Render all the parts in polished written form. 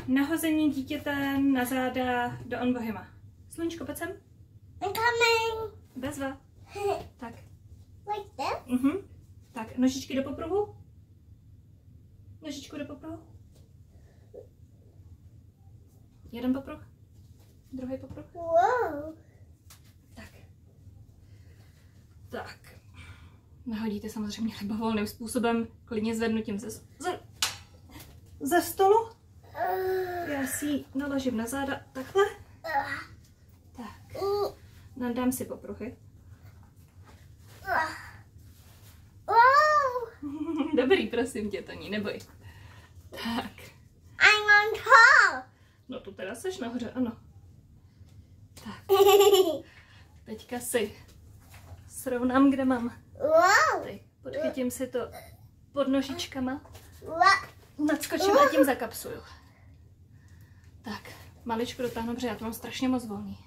Nahození dítěte na záda do onbohyma. Sluníčko, pojď sem. I'm coming. Bezva. Tak. Like this? Tak, nožičky do popruhu. Nožičku do popruhu. Jeden popruh. Druhý popruh. Wow. Tak. Tak. Nahodíte samozřejmě libovolným způsobem, klidně zvednutím ze stolu. Já si ji naložím na záda takhle. Tak. Nadám si popruhy. Dobrý, prosím tě, Toní, neboj. Tak. I'm on top. No tu teda seš nahoře, ano. Tak. Teďka si srovnám, kde mám. Wow. Tady. Podchytím si to pod nožičkama. Wow. Nadskočím a tím zakapsuju. Tak, maličko dotáhnu, protože já to mám strašně moc volný.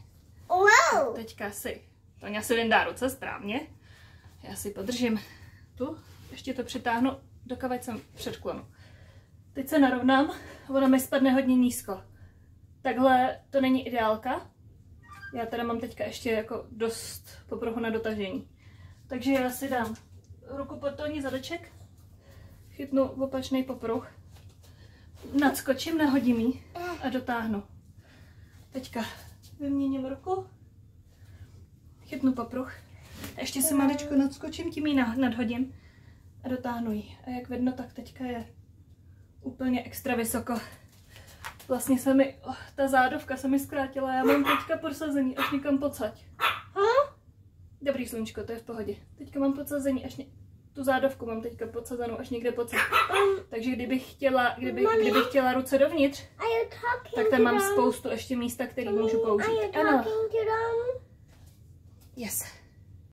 Wow. Teďka si, Toňa si vyndá ruce správně. Já si podržím tu, ještě to přitáhnu, dokavať jsem předklonu. Teď se narovnám, ona mi spadne hodně nízko. Takhle to není ideálka. Já teda mám teďka ještě jako dost popruhu na dotažení. Takže já si dám ruku pod Toní zadeček, chytnu opačný popruh, nadskočím, nahodím ji a dotáhnu. Teďka vyměním ruku, chytnu popruh, ještě si maličko nadskočím, tím ji nadhodím a dotáhnu ji. A jak vidno, tak teďka je úplně extra vysoko. Vlastně se mi, ta zádovka se mi zkrátila, já mám teďka podsazení až někam pocať. Dobrý, sluníčko, to je v pohodě. Teďka mám podsazení až tu zádovku mám teďka podsazenou až někde pocať. Takže kdybych chtěla ruce dovnitř, tak tam mám spoustu ještě místa, který můžu použít. Ano. Yes.